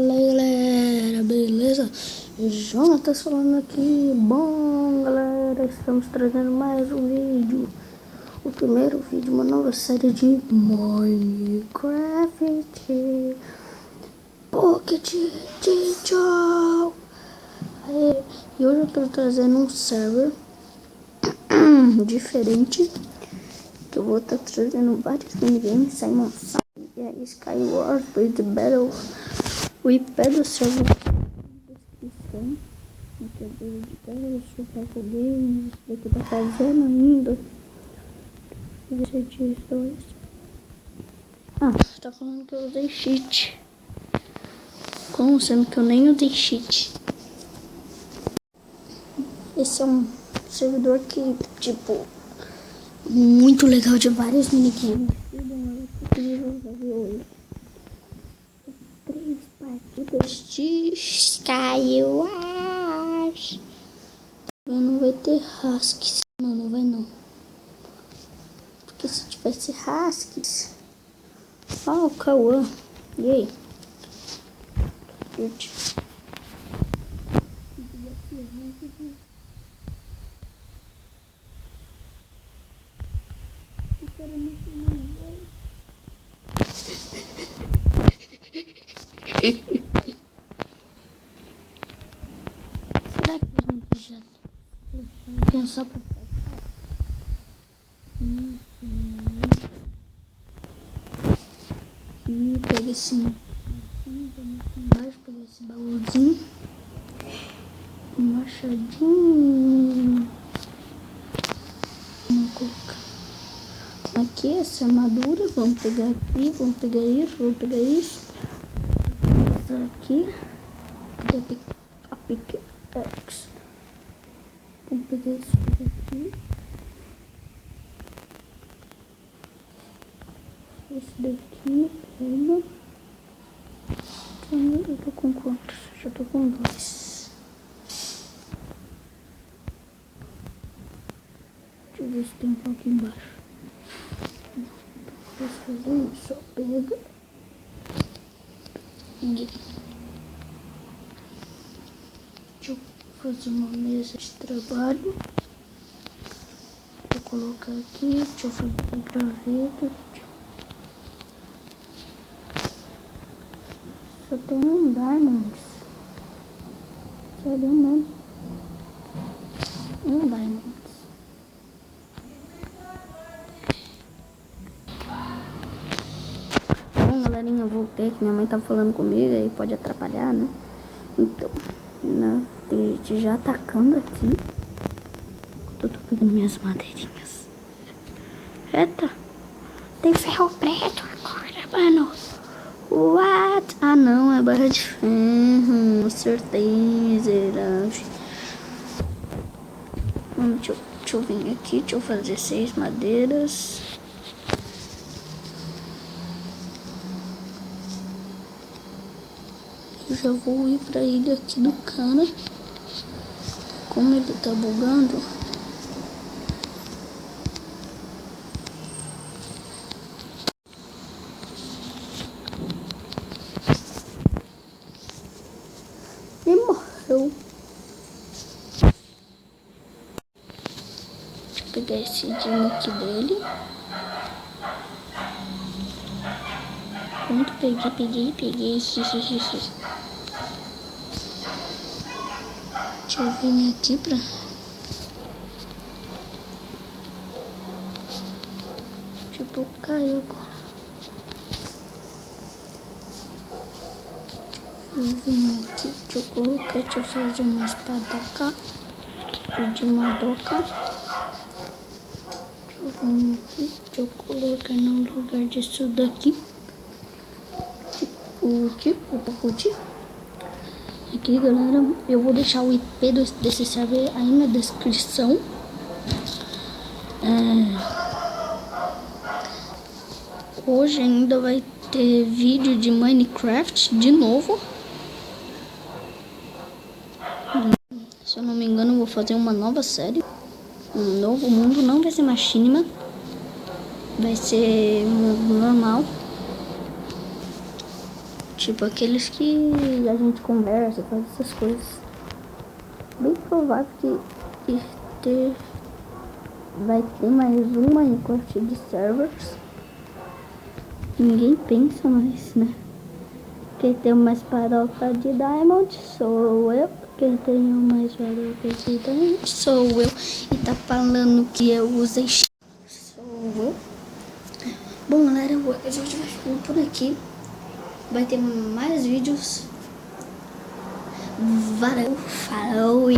Fala aí, galera, beleza? Jonatas falando aqui. Bom, galera, estamos trazendo mais um vídeo. O primeiro vídeo, uma nova série de Minecraft Pocket Edition. E hoje eu tô trazendo um server diferente, que eu vou estar trazendo vários minigames, Simon Saga, Skywars, Blade Battle. O IP do server na descrição. Brincadeira de cara, chupa com games, o que tá fazendo ainda. Tá falando que eu usei cheat. Como sendo que eu nem usei cheat. Esse é um servidor que, tipo, muito legal, de vários minigames. Três partidas de Skywars. Não vai ter Husks. Não vai não. Porque se tivesse Husks... o Cauã. E aí? Curte. Será que a gente já pensar pra e pega esse embaixo, pega esse baúzinho, um machadinho, vamos colocar aqui essa armadura, vamos pegar aqui, vamos pegar isso, essa aqui, a pickaxe, vamos pegar isso aqui, esse daqui, pega. Eu tô com quantos? Já tô com 2. Deixa eu ver se tem um aqui embaixo. Posso fazer isso, só pega. Deixa eu fazer uma mesa de trabalho. Vou colocar aqui, deixa eu fazer um graveta. Só tem um diamond. Sério mesmo? Um diamond. Bom, galerinha, eu voltei, que minha mãe tá falando comigo, aí pode atrapalhar, né? Então, tem gente já atacando aqui. Eu tô pegando minhas madeirinhas. Eita, tem ferro preto agora, mano. What? Ah, não, é barra de ferro. Acertei, miserável. Deixa eu vir aqui, deixa eu fazer 6 madeiras. Eu já vou ir pra ilha aqui do cara. Como ele tá bugando. E morreu. Deixa eu pegar esse dinheiro dele. Pronto, peguei. Deixa eu vir aqui pra... Tipo, caiu agora. Eu vim aqui, deixa eu colocar, deixa eu fazer uma espadoca. De madoca. Deixa eu vir aqui, deixa eu colocar no lugar disso daqui. O pacote. Aqui, galera, eu vou deixar o IP desse server aí na descrição. Hoje ainda vai ter vídeo de Minecraft de novo. Se eu não me engano, eu vou fazer uma nova série. Um novo mundo, não vai ser machinima. Vai ser normal. Tipo aqueles que a gente conversa, faz essas coisas. Bem provável que vai ter mais um Minecraft de servers. Ninguém pensa mais, né? Quem tem uma espadota de Diamond sou eu. Quem tem uma espadota de Diamond sou eu. E tá falando que eu usei sou eu. Bom, galera, o vídeo vai ficando por aqui. Vai ter mais vídeos. Valeu, falou e